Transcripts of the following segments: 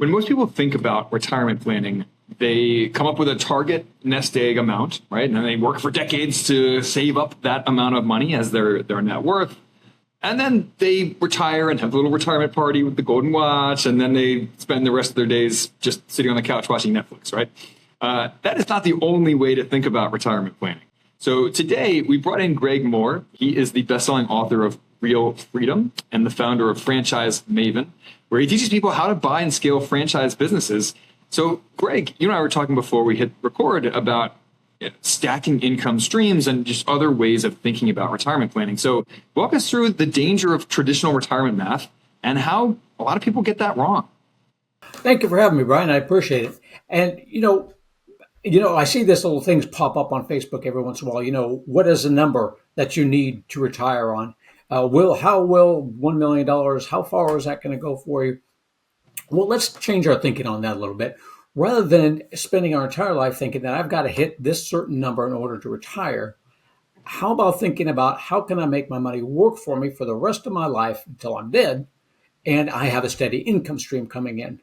When most people think about retirement planning, they come up with a target nest egg amount, right? And then they work for decades to save up that amount of money as their net worth. And then they retire and have a little retirement party with the golden watch. And then they spend the rest of their days just sitting on the couch watching Netflix, right? That is not the only way to think about retirement planning. So today we brought in Greg Moore. He is the best-selling author of Real Freedom and the founder of Franchise Maven, where he teaches people how to buy and scale franchise businesses. So Greg, you and I were talking before we hit record about stacking income streams and just other ways of thinking about retirement planning. So walk us through the danger of traditional retirement math and how a lot of people get that wrong. Thank you for having me, Brian. I appreciate it. And, I see this little things pop up on Facebook every once in a while. What is the number that you need to retire on? How will $1 million, how far is that going to go for you? Well, let's change our thinking on that a little bit. Rather than spending our entire life thinking that I've got to hit this certain number in order to retire, how about thinking about how can I make my money work for me for the rest of my life until I'm dead and I have a steady income stream coming in?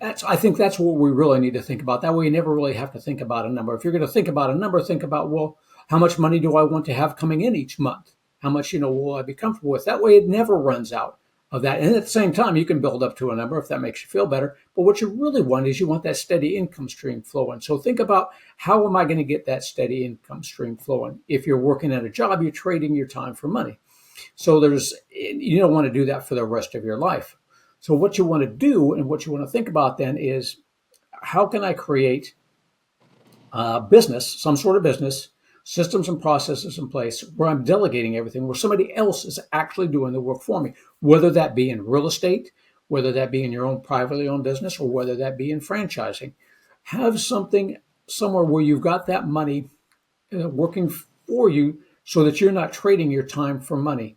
I think that's what we really need to think about. That way you never really have to think about a number. If you're going to think about a number, think about, well, how much money do I want to have coming in each month? How much, will I be comfortable with? That way it never runs out of that. And at the same time, you can build up to a number if that makes you feel better. But what you really want is you want that steady income stream flowing. So think about, how am I going to get that steady income stream flowing? If you're working at a job, you're trading your time for money. So you don't want to do that for the rest of your life. So what you want to do and what you want to think about then is, how can I create a business, some sort of business, systems and processes in place where I'm delegating everything, where somebody else is actually doing the work for me, whether that be in real estate, whether that be in your own privately owned business, or whether that be in franchising. Have something somewhere where you've got that money working for you so that you're not trading your time for money.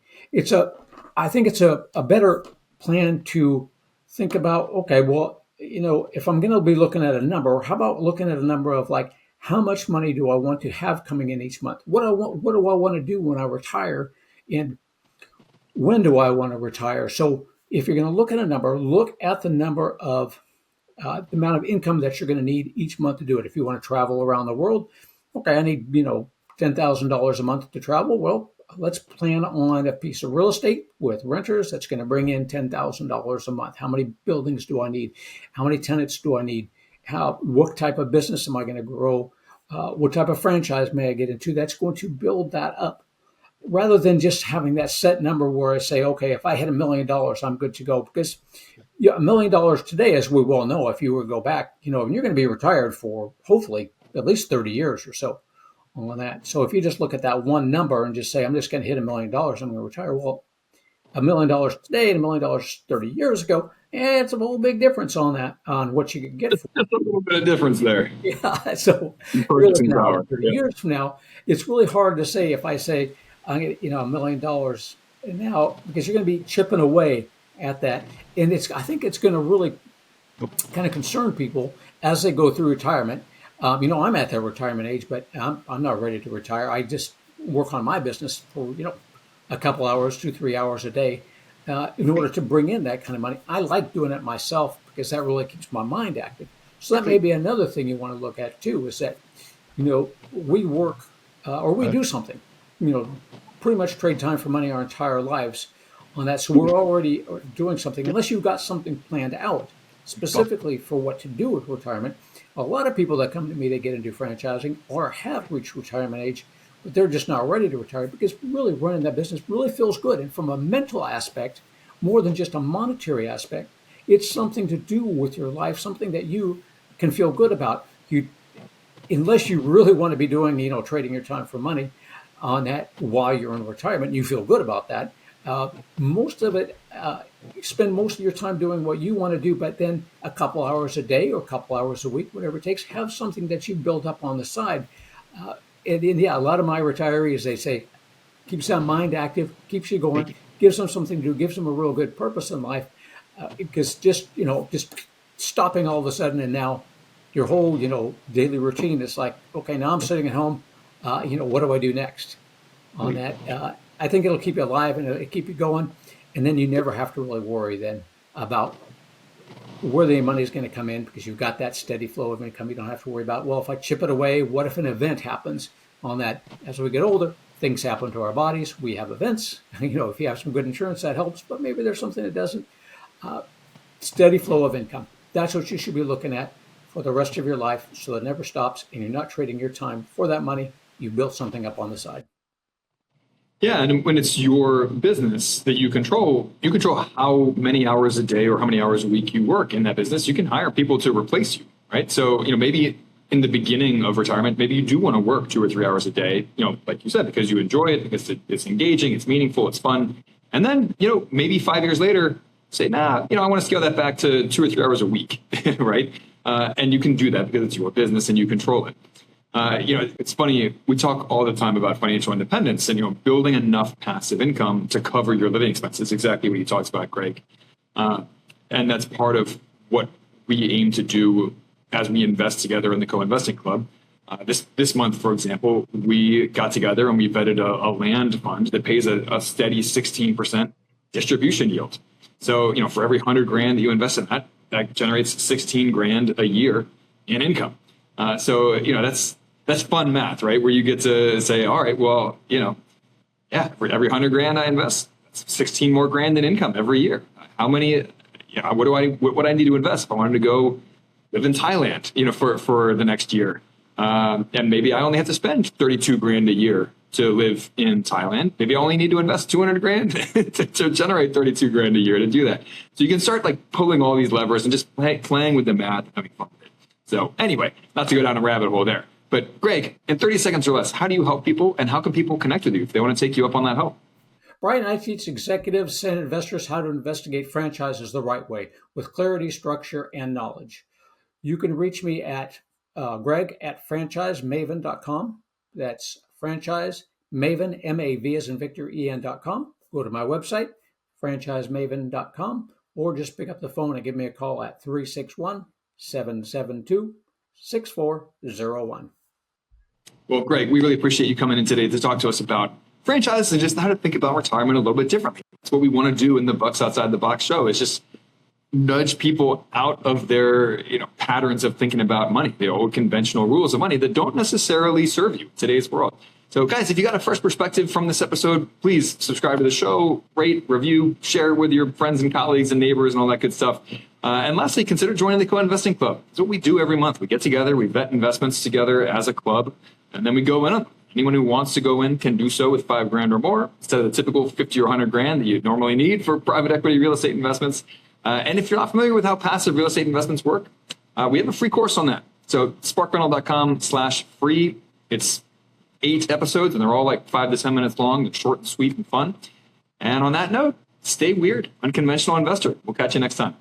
I think it's a better plan to think about, okay, well, if I'm going to be looking at a number, how about looking at a number of like, how much money do I want to have coming in each month? What do I want to do when I retire? And when do I want to retire? So if you're going to look at a number, look at the number of the amount of income that you're going to need each month to do it. If you want to travel around the world, okay, I need, $10,000 a month to travel. Well, let's plan on a piece of real estate with renters that's going to bring in $10,000 a month. How many buildings do I need? How many tenants do I need? What type of business am I going to grow? What type of franchise may I get into? That's going to build that up, rather than just having that set number where I say, okay, if I hit $1 million, I'm good to go. Because $1 million today, as we well know, if you were to go back, and you're going to be retired for hopefully at least 30 years or so on that. So if you just look at that one number and just say, I'm just going to hit $1 million, I'm going to retire. Well, $1 million today and $1 million 30 years ago, it's a whole big difference on that, on what you can get. Just a little bit of difference there. Yeah. So really now, 30 years from now, it's really hard to say if I say, I'm going to, $1 million now, because you're going to be chipping away at that. And I think it's going to really kind of concern people as they go through retirement. I'm at that retirement age, but I'm not ready to retire. I just work on my business for, a couple hours, 2-3 hours a day, in order to bring in that kind of money. I like doing it myself because that really keeps my mind active. So that may be another thing you want to look at too, is that, we work or we do something, pretty much trade time for money our entire lives on that. So we're already doing something, unless you've got something planned out specifically for what to do with retirement. A lot of people that come to me, they get into franchising or have reached retirement age, but they're just not ready to retire, because really running that business really feels good. And from a mental aspect, more than just a monetary aspect, it's something to do with your life, something that you can feel good about. Unless you really want to be doing, trading your time for money on that while you're in retirement, you feel good about that. Most of it, spend most of your time doing what you want to do, but then a couple hours a day or a couple hours a week, whatever it takes, have something that you build up on the side. A lot of my retirees, they say, keeps their mind active, keeps you going, gives them something to do, gives them a real good purpose in life. Because just stopping all of a sudden, and now your whole, daily routine is like, okay, now I'm sitting at home, what do I do next on that? I think it'll keep you alive and it'll keep you going. And then you never have to really worry then about where the money is going to come in because you've got that steady flow of income. You don't have to worry about, well, if I chip it away, what if an event happens on that? As we get older, things happen to our bodies. We have events. If you have some good insurance, that helps, but maybe there's something that doesn't. Steady flow of income. That's what you should be looking at for the rest of your life so it never stops and you're not trading your time for that money. You built something up on the side. Yeah, and when it's your business that you control how many hours a day or how many hours a week you work in that business. You can hire people to replace you, right? So, maybe in the beginning of retirement, maybe you do want to work 2 or 3 hours a day, like you said, because you enjoy it, because it's engaging, it's meaningful, it's fun. And then, maybe 5 years later, say, I want to scale that back to 2 or 3 hours a week, right? And you can do that because it's your business and you control it. It's funny, we talk all the time about financial independence and, building enough passive income to cover your living expenses. Exactly what you talked about, Greg. And that's part of what we aim to do as we invest together in the co-investing club. This month, for example, we got together and we vetted a land fund that pays a steady 16% distribution yield. So, for every 100 grand that you invest in that generates 16 grand a year in income. So, that's fun math, right? Where you get to say, all right, well, for every 100 grand I invest, that's 16 more grand in income every year. How many, what would I need to invest if I wanted to go live in Thailand, for the next year? And maybe I only have to spend 32 grand a year to live in Thailand. Maybe I only need to invest 200 grand to generate 32 grand a year to do that. So you can start pulling all these levers and just playing with the math, having fun with it. So anyway, not to go down a rabbit hole there. But Greg, in 30 seconds or less, how do you help people and how can people connect with you if they want to take you up on that help? Brian, I teach executives and investors how to investigate franchises the right way with clarity, structure, and knowledge. You can reach me at greg@franchisemaven.com. That's franchise Maven, M-A-V as in Victor, E-N.com. Go to my website, franchisemaven.com, or just pick up the phone and give me a call at 361-772-6401. Well, Greg, we really appreciate you coming in today to talk to us about franchises and just how to think about retirement a little bit differently. That's what we want to do in the Bucks Outside the Box show, is just nudge people out of their patterns of thinking about money, the old conventional rules of money that don't necessarily serve you in today's world. So guys, if you got a fresh perspective from this episode, please subscribe to the show, rate, review, share with your friends and colleagues and neighbors and all that good stuff. And lastly, consider joining the Co-Investing Club. It's what we do every month. We get together, we vet investments together as a club, and then we go in on them. Anyone who wants to go in can do so with $5 grand or more instead of the typical 50 or 100 grand that you normally need for private equity real estate investments. And if you're not familiar with how passive real estate investments work, we have a free course on that. So sparkrental.com/free. It's 8 episodes and they're all 5 to 10 minutes long. They're short and sweet and fun. And on that note, stay weird, unconventional investor. We'll catch you next time.